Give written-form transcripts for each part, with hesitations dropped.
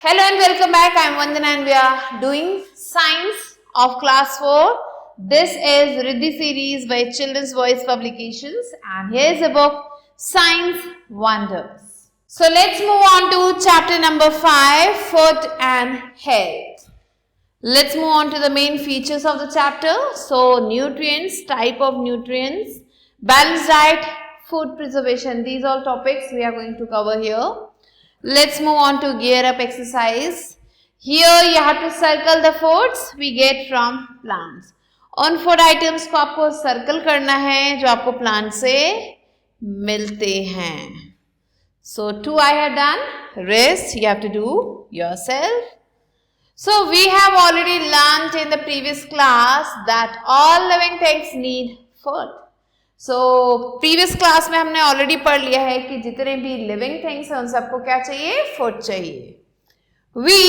Hello and welcome back. I am Vandana and we are doing Science of Class 4. This is Riddhi series by Children's Voice Publications and here is the book Science Wonders. So let's move on to chapter number 5, Food and Health. Let's move on to the main features of the chapter. So nutrients, type of nutrients, balanced diet, food preservation. These all topics we are going to cover here. Let's move on to gear up exercise. Here you have to circle the foods we get from plants. उन food items को आपको circle करना है जो आपको plant से मिलते हैं. So 2 I have done. Rest you have to do yourself. So we have already learnt in the previous class that all living things need food. So previous class में हमने ऑलरेडी पढ़ लिया है कि जितने भी लिविंग थिंग्स हैं उन सबको क्या चाहिए? फूड चाहिए. We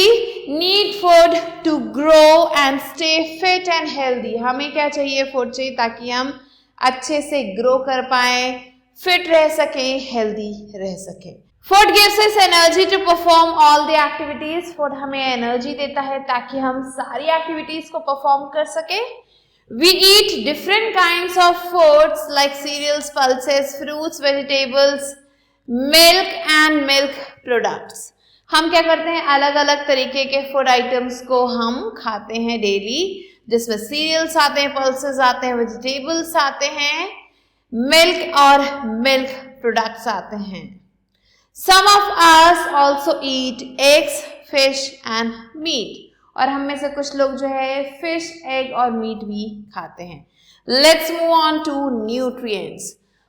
need food to grow and stay fit and healthy. हमें क्या चाहिए? फूड चाहिए ताकि हम अच्छे से ग्रो कर पाए, फिट रह सके, हेल्दी रह सके. Food gives us energy to perform all the activities. Food हमें एनर्जी देता है ताकि हम सारी एक्टिविटीज को परफॉर्म कर सके. We eat different kinds of foods like cereals, pulses, fruits, vegetables, milk and milk products. हम क्या करते हैं? अलग अलग तरीके के फूड आइटम्स को हम खाते हैं डेली, जिसमें सीरियल्स आते हैं, पल्सेस आते हैं, वेजिटेबल्स आते हैं, मिल्क और मिल्क प्रोडक्ट्स आते हैं. Some of us also eat eggs, fish and meat. और हम में से कुछ लोग जो है फिश, एग और मीट भी खाते हैं. Let's move on to nutrients.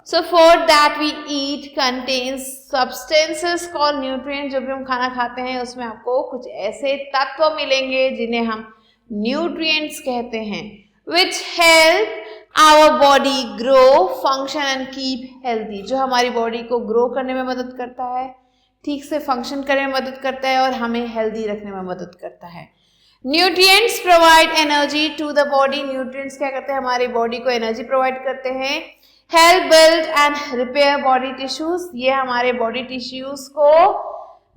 So food that we eat contains substances called nutrients. जो भी हम खाना खाते हैं उसमें आपको कुछ ऐसे तत्व मिलेंगे जिन्हें हम nutrients कहते हैं, which help our body grow, function and keep healthy. जो हमारी बॉडी को ग्रो करने में मदद करता है, ठीक से फंक्शन करने में मदद करता है और हमें हेल्दी रखने में मदद करता है. Nutrients provide energy to the body. Nutrients क्या करते हैं? हमारी बॉडी को एनर्जी प्रोवाइड करते हैं. Help build and repair body tissues. ये हमारे बॉडी टिश्यूज को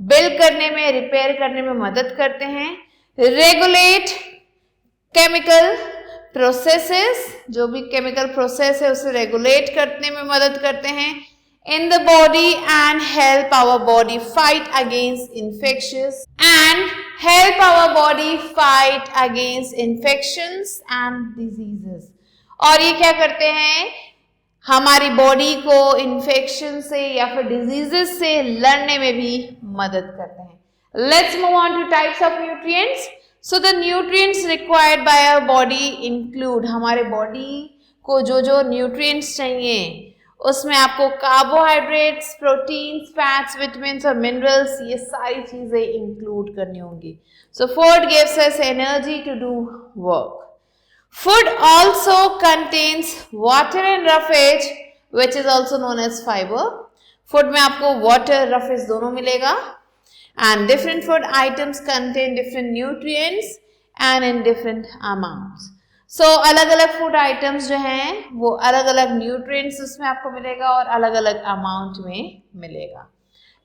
बिल्ड करने में, रिपेयर करने में मदद करते हैं. Regulate chemical processes. जो भी केमिकल प्रोसेस है उसे रेगुलेट करने में मदद करते हैं in the body and help our body fight against infections and diseases. और ये क्या करते हैं? हमारी बॉडी को इन्फेक्शन से या फिर डिजीजेस से लड़ने में भी मदद करते हैं. Let's move on to types of nutrients. So the nutrients required by our body include, हमारे बॉडी को जो न्यूट्रिएंट्स चाहिए उसमें आपको कार्बोहाइड्रेट्स, प्रोटीन्स, फैट्स, विटामिन्स और मिनरल्स, ये सारी चीजें इंक्लूड करनी होंगी. So food gives us energy to do work. Food also contains water and roughage which is also known as fibre. Food में आपको वाटर, रफेज दोनों मिलेगा. And different food items contain different nutrients and in different amounts. So अलग अलग food items जो हैं वो अलग अलग न्यूट्रिएंट्स उसमें आपको मिलेगा और अलग अलग अमाउंट में मिलेगा.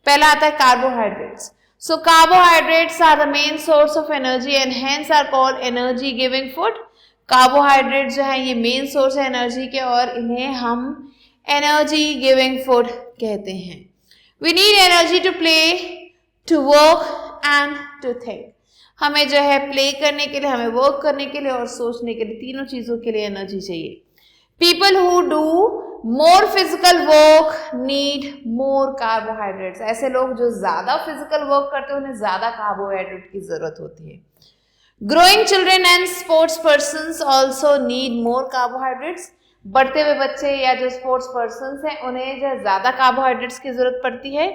पहला आता है carbohydrates. So carbohydrates are the main source of energy and hence are called energy giving food. Carbohydrates जो है ये मेन सोर्स है एनर्जी के और इन्हें हम एनर्जी गिविंग फूड कहते हैं. We need energy to play, to work and to think. हमें जो है प्ले करने के लिए, हमें वर्क करने के लिए और सोचने के लिए, तीनों चीजों के लिए एनर्जी चाहिए. People who do more physical work need more carbohydrates. ऐसे लोग जो ज्यादा फिजिकल वर्क करते हैं उन्हें ज्यादा कार्बोहाइड्रेट की जरूरत होती है. Growing children and sports persons also need more carbohydrates. बढ़ते हुए बच्चे या जो स्पोर्ट्स पर्सन्स हैं उन्हें जो ज्यादा कार्बोहाइड्रेट्स की जरूरत पड़ती है.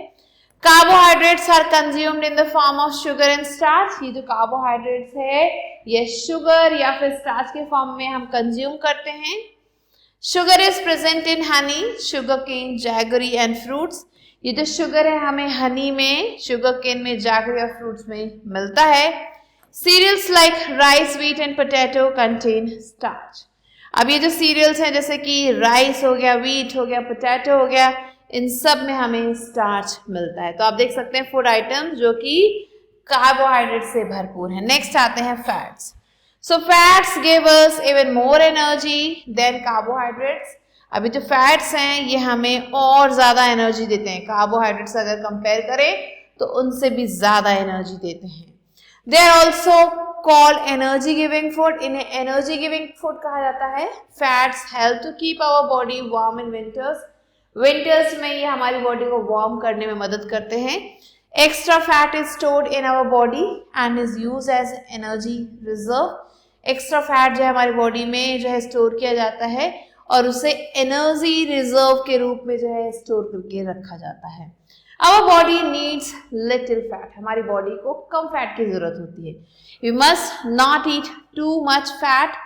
Carbohydrates are consumed in the form of sugar and starch. ये जो कार्बोहाइड्रेट्स है ये शुगर या फिर स्टार्च के फॉर्म में हम कंज्यूम करते हैं. Sugar is present in honey, sugar cane, jaggery and fruits. ये जो शुगर है हमें हनी में, शुगर केन में, जैगरी और फ्रूट्स में मिलता है. Cereals like rice, wheat and potato contain starch. अब ये जो सीरियल्स हैं जैसे कि राइस हो गया, व्हीट हो गया, पोटैटो हो गया, इन सब में हमें स्टार्च मिलता है. तो आप देख सकते हैं फूड आइटम्स जो कि कार्बोहाइड्रेट से भरपूर है। नेक्स्ट आते हैं fats. So fats give us even more energy than carbohydrates. अभी जो फैट्स हैं ये हमें और ज्यादा एनर्जी देते हैं, कार्बोहाइड्रेट से अगर कंपेयर करें तो उनसे भी ज्यादा एनर्जी देते हैं। They are also called energy giving food, इन्हें एनर्जी गिविंग फूड कहा जाता है। Fats help to keep our body warm in winters, winters में ये हमारी बॉडी को वार्म करने में मदद करते हैं। Extra fat is stored in our body and is use as energy reserve. Extra fat जो है हमारी बॉडी में जो है स्टोर किया जाता है और उसे एनर्जी रिजर्व के रूप में जो है स्टोर करके रखा जाता है। Our body needs little fat, हमारी बॉडी को कम फैट की जरूरत होती है। We must not eat too much fat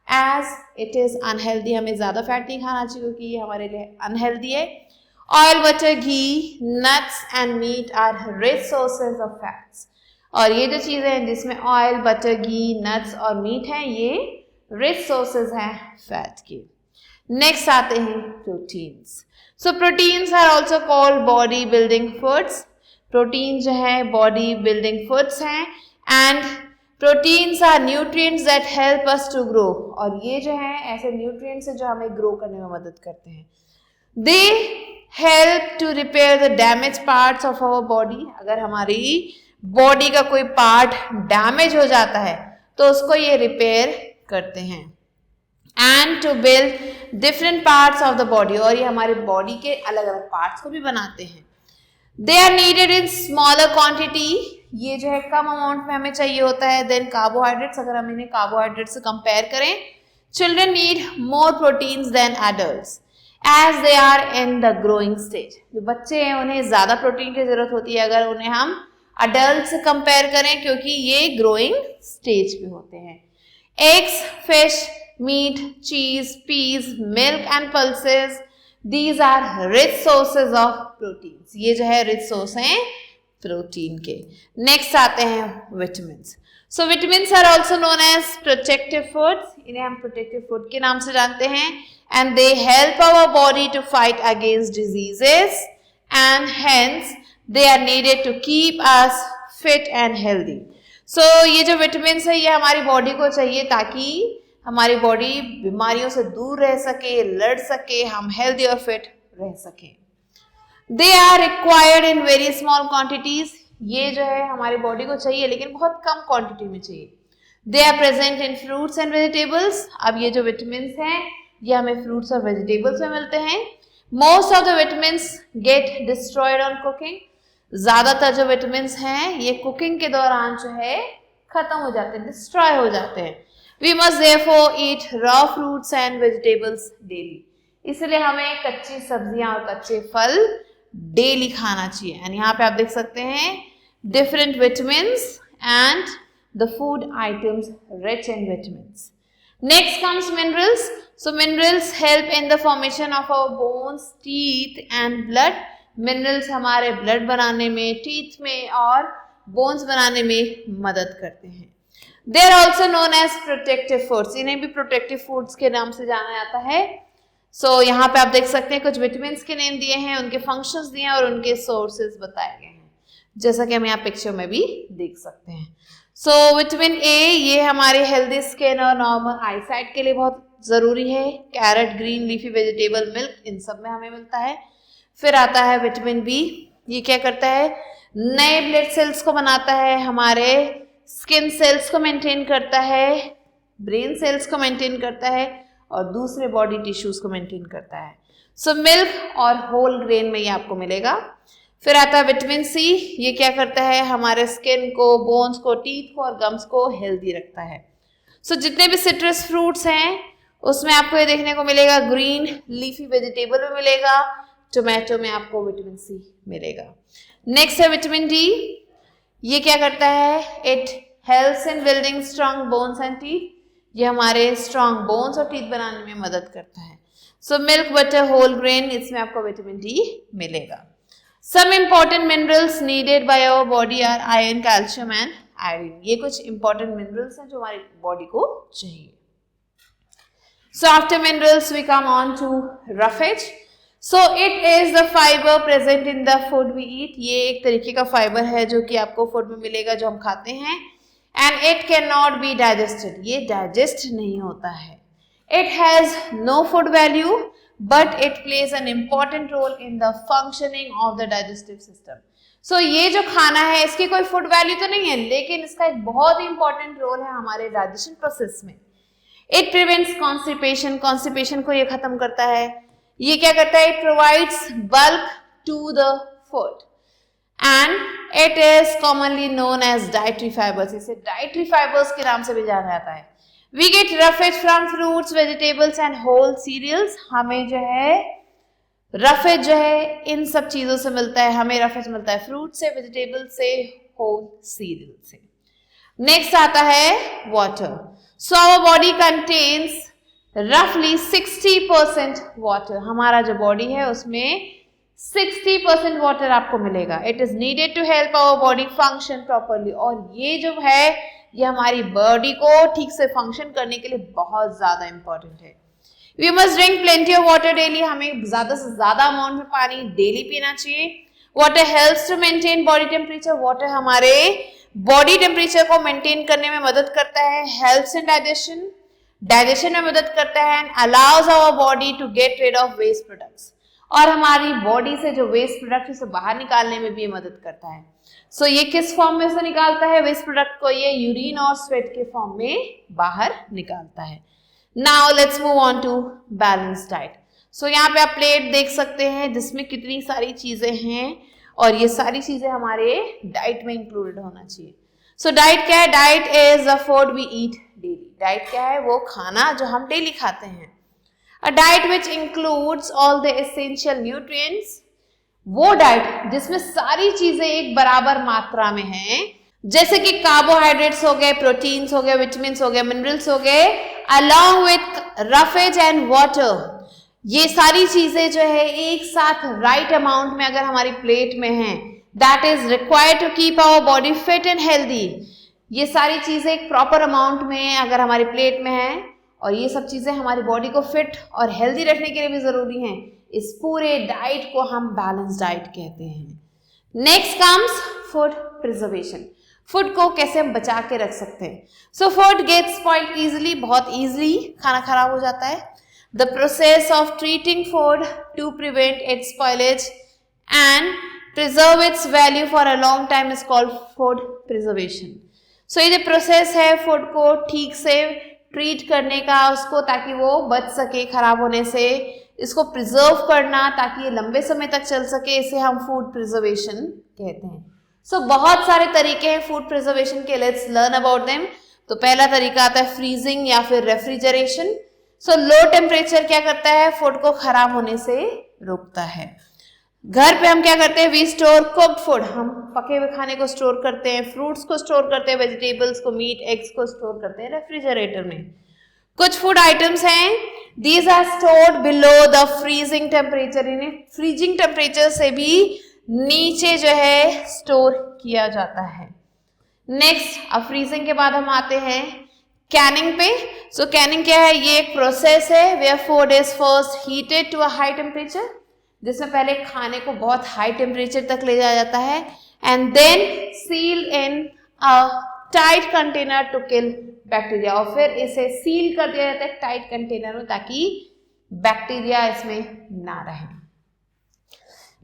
as it is unhealthy, हमें ज्यादा फैट नहीं खाना चाहिए क्योंकि ये हमारे लिए अनहेल्दी है। Oil, butter, ghee, nuts and meat are rich sources of fats, और ये जो चीजें हैं जिसमें ऑयल, बटर, घी, नट्स और मीट हैं ये रिच सोर्सेज हैं फैट के। नेक्स्ट आते हैं proteins. So proteins are also called body building foods. Protein जो है बॉडी बिल्डिंग फूड्स हैं and proteins are nutrients that help us to grow, और ये जो है ऐसे न्यूट्रिएंट्स हैं जो हमें ग्रो करने में मदद करते हैं। They help to repair the damage parts of our body, अगर हमारी बॉडी का कोई पार्ट डैमेज हो जाता है तो उसको ये रिपेयर करते हैं। And to build different parts of the body, और ये हमारे बॉडी के अलग अलग पार्ट्स को भी बनाते हैं। They are needed in smaller quantity, ये जो है कम अमाउंट में हमें चाहिए होता है देन कार्बोहाइड्रेट्स, अगर हम इन्हें कार्बोहाइड्रेट से कंपेयर करें। Children need more proteins than adults as they are in the growing stage. जो बच्चे हैं उन्हें ज्यादा प्रोटीन की जरूरत होती है अगर उन्हें हम अडल्ट से कंपेयर करें, क्योंकि ये ग्रोइंग स्टेज पे होते हैं। Eggs, fish, meat, cheese, peas, milk and pulses, these are rich sources of proteins, ये जो है rich source हैं प्रोटीन के। नेक्स्ट आते हैं vitamins. So vitamins are also known as protective foods, इन्हें हम प्रोटेक्टिव फूड के नाम से जानते हैं। And they help our body to fight against diseases and hence they are needed to keep us fit and healthy. So ये जो vitamins है ये हमारी बॉडी को चाहिए ताकि हमारी बॉडी बीमारियों से दूर रह सके, लड़ सके, हम हेल्दी और फिट रह सके। They are required in very small quantities, ये जो है हमारी बॉडी को चाहिए लेकिन बहुत कम क्वांटिटी में चाहिए। They are present in fruits and vegetables, अब ये जो विटामिन्स हैं ये हमें फ्रूट्स और वेजिटेबल्स में मिलते हैं। Most of the vitamins get destroyed on cooking, ज्यादातर जो विटामिन्स हैं ये कुकिंग के दौरान जो है खत्म हो जाते हैं, डिस्ट्रॉय हो जाते हैं। We must therefore eat raw fruits and vegetables daily. इसलिए हमें कच्ची सब्जियां और कच्चे फल डेली खाना चाहिए। एंड यहाँ पे आप देख सकते हैं different vitamins and the food items rich in vitamins. Next comes minerals. So minerals help in the formation of our bones, teeth and blood. Minerals हमारे ब्लड बनाने में, टीथ में और बोन्स बनाने में मदद करते हैं। They are also known as protective foods, इन्हें भी प्रोटेक्टिव फूड्स के नाम से जाना जाता है। सो यहाँ पे आप देख सकते हैं कुछ विटामिन्स के नेम दिए हैं, उनके फंक्शंस दिए हैं और उनके सोर्सेज बताए गए हैं, जैसा कि हम यहाँ पिक्चर में भी देख सकते हैं। सो विटामिन ए ये हमारे हेल्दी स्किन और नॉर्मल आईसाइट के लिए बहुत जरूरी है। Carrot, green leafy vegetable, milk, इन सब में हमें मिलता है। फिर आता है विटामिन बी, ये क्या करता है, नए ब्लड सेल्स को बनाता है, हमारे स्किन सेल्स को मेंटेन करता है, ब्रेन सेल्स को मेंटेन करता है और दूसरे बॉडी टिश्यूज को मेंटेन करता है। सो मिल्क और होल ग्रेन में ये आपको मिलेगा। फिर आता है विटामिन सी, ये क्या करता है, हमारे स्किन को, बोन्स को, टीथ को और गम्स को हेल्दी रखता है। सो जितने भी सिट्रस फ्रूट्स हैं उसमें आपको ये देखने को मिलेगा, ग्रीन लीफी वेजिटेबल में मिलेगा, टोमेटो में आपको विटामिन सी मिलेगा। नेक्स्ट है विटामिन डी, ये क्या करता है, it helps in building strong bones and teeth, ये हमारे स्ट्रॉन्ग बोन्स और टीथ बनाने में मदद करता है। So milk, butter, whole grain, इसमें आपको विटामिन डी मिलेगा। Some important minerals needed by our body are iron, calcium and iron, ये कुछ इंपॉर्टेंट मिनरल्स हैं जो हमारी बॉडी को चाहिए। So after minerals we come on to roughage. So it is the fibre present in the food we eat. ये एक तरीके का फाइबर है जो कि आपको फूड में मिलेगा जो हम खाते हैं. And it can not be digested. ये डाइजेस्ट नहीं होता है. It has no food value but it plays an important role in the functioning of the digestive system. So ये जो खाना है इसकी कोई फूड वैल्यू तो नहीं है, लेकिन इसका एक बहुत ही इंपॉर्टेंट रोल है हमारे डाइजेशन प्रोसेस में. It prevents constipation. कॉन्स्टिपेशन को ये खत्म करता है. ये क्या करता है? It provides bulk to the food and it is commonly known as dietary fibres. इसे डाइटरी फाइबर्स के नाम से भी जाना जाता है. We get roughage from fruits, vegetables and whole cereals. हमें जो है रफेज जो है इन सब चीजों से मिलता है. हमें रफेज मिलता है फ्रूट से, वेजिटेबल से, होल सीरियल से. नेक्स्ट आता है water. So our body contains रफली 60% वाटर. हमारा जो बॉडी है उसमें 60% वाटर आपको मिलेगा. It is needed to help our body function properly. और ये जो है ये हमारी बॉडी को ठीक से फंक्शन करने के लिए बहुत ज्यादा इंपॉर्टेंट है. We must drink plenty of water daily. हमें ज्यादा से ज्यादा अमाउंट में पानी डेली पीना चाहिए. Water helps to maintain body temperature. Water हमारे बॉडी टेम्परेचर को मेंटेन करने में मदद करता है. Helps in digestion. डाइजेशन में मदद करता है and allows our body to get rid of waste products. और हमारी बॉडी से जो वेस्ट प्रोडक्ट उसे बाहर निकालने में भी ये मदद करता है. सो ये किस फॉर्म में उसे निकालता है वेस्ट प्रोडक्ट को? ये यूरिन और स्वेट के फॉर्म में बाहर निकालता है. Now let's move on to balance diet. So यहाँ पे आप प्लेट देख सकते हैं जिसमें कितनी सारी चीजें हैं और ये सारी चीजें हमारे डाइट में इंक्लूडेड होना चाहिए. सो डाइट क्या है? Diet is the food we eat daily. Diet क्या है? वो खाना जो हम डेली खाते हैं. A diet which includes all the essential nutrients. वो डाइट जिसमें सारी चीजें एक बराबर मात्रा में हैं, जैसे कि कार्बोहाइड्रेट्स हो गए, प्रोटीन्स हो गए, विटामिन्स हो गए, मिनरल्स हो गए, along with roughage and water. ये सारी चीजें जो है एक साथ राइट अमाउंट में अगर हमारी प्लेट में हैं, that is required to keep our body fit and healthy. ये सारी चीजें एक प्रॉपर अमाउंट में अगर हमारी प्लेट में है और ये सब चीजें हमारी बॉडी को फिट और हेल्दी रखने के लिए भी जरूरी हैं, इस पूरे डाइट को हम बैलेंस डाइट कहते हैं. Next comes food preservation. Food को कैसे हम बचा के रख सकते हैं. So food gets spoiled easily. बहुत इजिली खाना खराब हो जाता है. The process of treating food to prevent its spoilage and preserve its value for a long time is called food preservation. So ये जो प्रोसेस है फूड को ठीक से ट्रीट करने का, उसको ताकि वो बच सके खराब होने से, इसको प्रिजर्व करना ताकि ये लंबे समय तक चल सके, इसे हम फूड प्रिजर्वेशन कहते हैं. सो बहुत सारे तरीके हैं फूड प्रिजर्वेशन के. Let's learn about them. तो पहला तरीका आता है फ्रीजिंग या फिर रेफ्रिजरेशन. सो लो टेम्परेचर क्या करता है? फूड को खराब होने से रोकता है. घर पे हम क्या करते हैं? We store cooked food. हम पके हुए खाने को स्टोर करते हैं, फ्रूट्स को स्टोर करते हैं, वेजिटेबल्स को, मीट, एग्स को स्टोर करते हैं रेफ्रिजरेटर में. कुछ फूड आइटम्स हैं, these are stored below the freezing temperature. इन्हें फ्रीजिंग टेम्परेचर से भी नीचे जो है स्टोर किया जाता है. नेक्स्ट, अब फ्रीजिंग के बाद हम आते हैं कैनिंग पे. सो कैनिंग क्या है? ये एक प्रोसेस है where food is first heated to a high temperature, जिसमें पहले खाने को बहुत हाई टेम्परेचर तक ले जाया जाता है and then seal in a tight container to kill bacteria. और फिर इसे सील कर दिया जाता है टाइट कंटेनर में ताकि बैक्टीरिया इसमें ना रहे.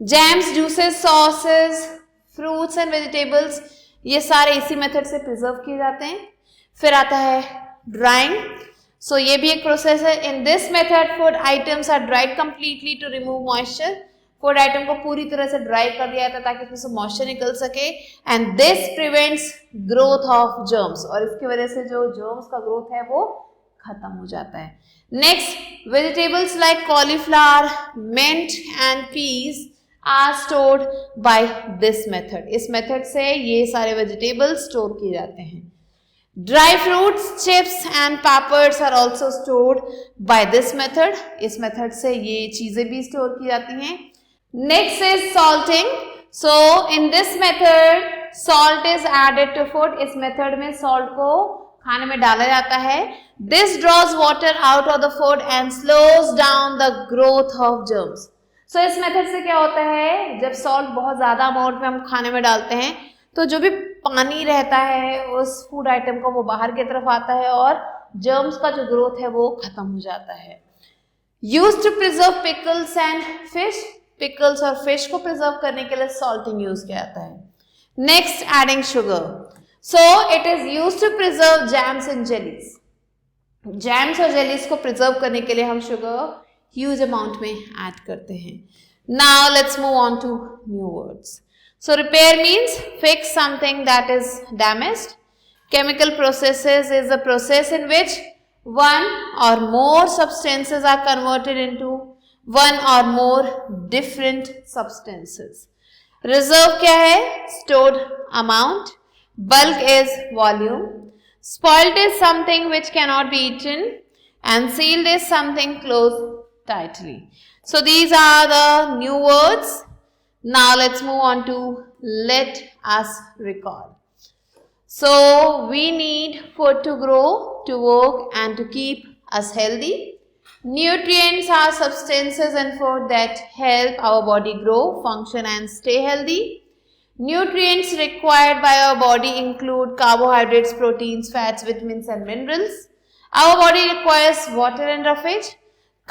Jams, juices, sauces, fruits and vegetables, ये सारे इसी मेथड से प्रिजर्व किए जाते हैं. फिर आता है ड्राइंग. सो ये भी एक प्रोसेस है. In this method food items are dried completely to remove moisture. Food item को पूरी तरह से ड्राई कर दिया जाता है ताकि उसमें से मॉइस्चर निकल सके and this prevents growth of germs. और इसकी वजह से जो जर्म्स का ग्रोथ है वो खत्म हो जाता है. Next, vegetables like cauliflower, mint and peas are stored by this method. इस मेथड से ये सारे वेजिटेबल्स स्टोर किए जाते हैं. Dry fruits, chips and peppers are also stored by this method. इस मेथड से ये चीजें भी स्टोर की जाती हैं. Next is salting. So in this method salt is added to food. इस मेथड में सॉल्ट को खाने में डाला जाता है. This drawers water out of the food and slows down the growth of germs. So इस मेथड से क्या होता है, जब सॉल्ट बहुत ज़्यादा अमाउंट में हम खाने में डालते हैं तो जो भी पानी रहता है उस फूड आइटम का वो बाहर की तरफ आता है और जर्म्स का जो ग्रोथ है वो खत्म हो जाता है। Use to preserve pickles and fish, pickles और फिश को प्रिजर्व करने के लिए सॉल्टिंग यूज किया जाता है। Next, adding sugar, so it is use to preserve jams and jellies, jams और जेलीज को प्रिजर्व करने के लिए हम शुगर ह्यूज अमाउंट में ऐड करते हैं। Now let's move on to new words. So repair means fix something that is damaged. Chemical processes is the process in which one or more substances are converted into one or more different substances. Reserve क्या है? Stored amount. Bulk is volume. Spoiled is something which cannot be eaten, and sealed is something closed tightly. So these are the new words. Now let's move on to let us recall. So we need food to grow, to work and to keep us healthy. Nutrients are substances in food that help our body grow, function and stay healthy. Nutrients required by our body include carbohydrates, proteins, fats, vitamins and minerals. Our body requires water and roughage.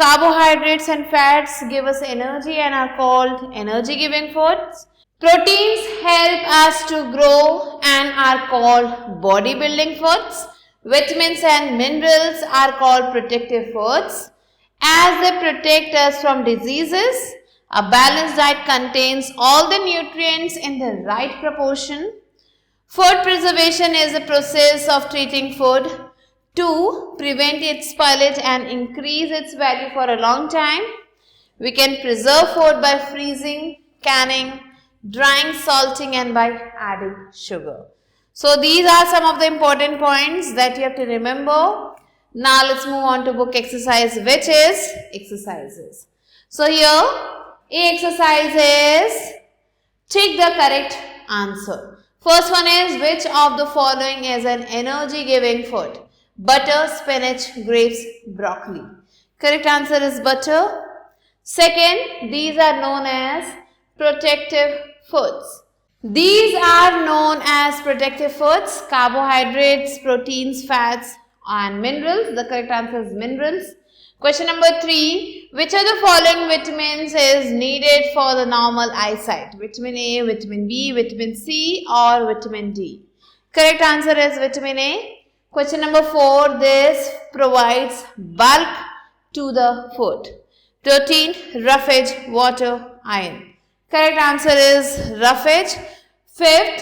Carbohydrates and fats give us energy and are called energy giving foods. Proteins help us to grow and are called body building foods. Vitamins and minerals are called protective foods as they protect us from diseases. A balanced diet contains all the nutrients in the right proportion. Food preservation is the process of treating food to prevent its spoilage and increase its value for a long time. We can preserve food by freezing, canning, drying, salting and by adding sugar. So these are some of the important points that you have to remember. Now let's move on to book exercise, which is exercises. So here A exercise is tick the correct answer. First one is, which of the following is an energy giving food? Butter, spinach, grapes, broccoli. Correct answer is butter. Second, these are known as protective foods. These are known as protective foods: carbohydrates, proteins, fats and minerals. The correct answer is minerals. Question number 3, which of the following vitamins is needed for the normal eyesight? Vitamin A, vitamin B, vitamin C or vitamin D? Correct answer is vitamin A. Question number 4, this provides bulk to the food: protein, roughage, water, iron. Correct answer is roughage. Fifth,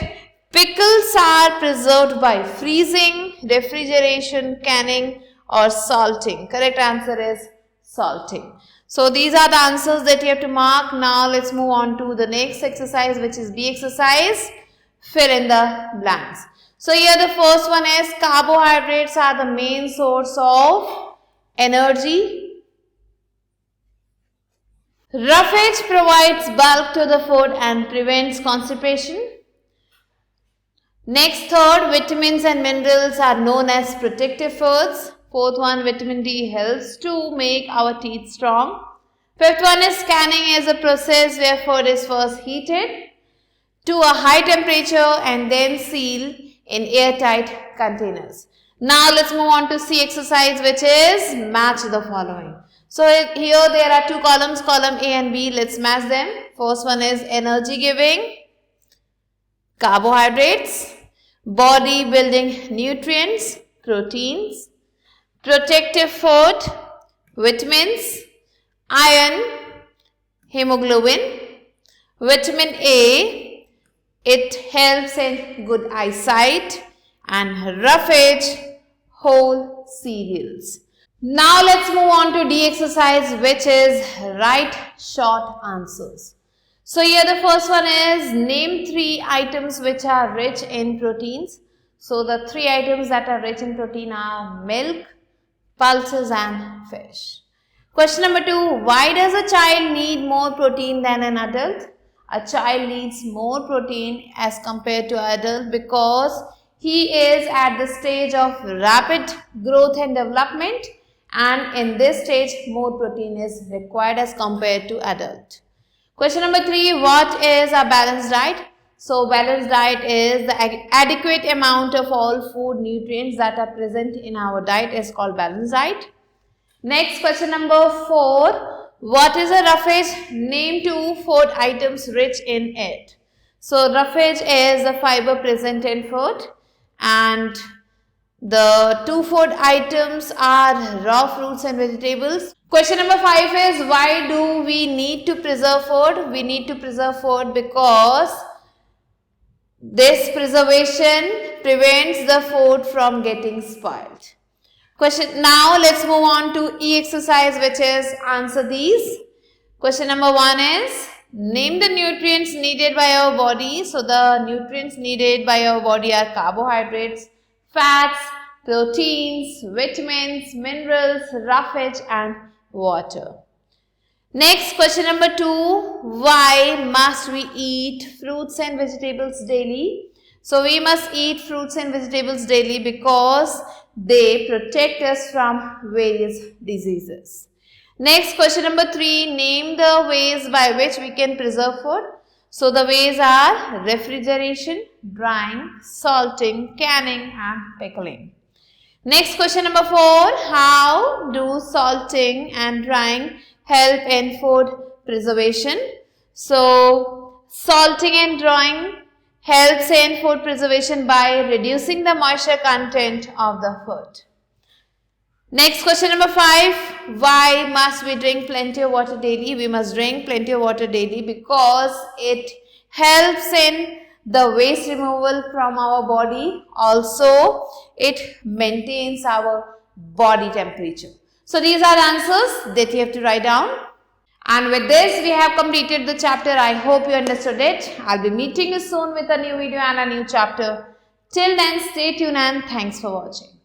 pickles are preserved by freezing, refrigeration, canning or salting. Correct answer is salting. So these are the answers that you have to mark. Now let's move on to the next exercise, which is B exercise, fill in the blanks. So here the first one is, carbohydrates are the main source of energy. Roughage provides bulk to the food and prevents constipation. Next, third, vitamins and minerals are known as protective foods. Fourth one, vitamin D helps to make our teeth strong. Fifth one is, canning is a process where food is first heated to a high temperature and then sealed in airtight containers. Now let's move on to C exercise, which is match the following. So here there are two columns, column A and B. Let's match them. First one is energy giving, carbohydrates, body building nutrients, proteins, protective food, vitamins, iron, hemoglobin. Vitamin A, it helps in good eyesight, and roughage, whole cereals. Now let's move on to D exercise, which is write short answers. So here the first one is, name 3 items which are rich in proteins. So the 3 items that are rich in protein are milk, pulses and fish. Question number 2, why does a child need more protein than an adult? A child needs more protein as compared to adult because he is at the stage of rapid growth and development, and in this stage more protein is required as compared to adult. Question number 3, what is a balanced diet? So balanced diet is the adequate amount of all food nutrients that are present in our diet is called balanced diet. Next, question number 4, what is a roughage? Name 2 food items rich in it. So roughage is the fiber present in food, and the 2 food items are raw fruits and vegetables. Question number 5 is, why do we need to preserve food? We need to preserve food because this preservation prevents the food from getting spoiled. Now let's move on to E exercise, which is answer these. Question number 1 is, name the nutrients needed by our body. So the nutrients needed by our body are carbohydrates, fats, proteins, vitamins, minerals, roughage and water. Next, question number 2, why must we eat fruits and vegetables daily? So we must eat fruits and vegetables daily because they protect us from various diseases. Next, question number 3, name the ways by which we can preserve food. So the ways are refrigeration, drying, salting, canning and pickling. Next, question number 4, how do salting and drying help in food preservation? So salting and drying helps in food preservation by reducing the moisture content of the food. Next, question number 5, why must we drink plenty of water daily? We must drink plenty of water daily because it helps in the waste removal from our body. Also, it maintains our body temperature. So these are answers that you have to write down. And with this, we have completed the chapter. I hope you understood it. I'll be meeting you soon with a new video and a new chapter. Till then, stay tuned and thanks for watching.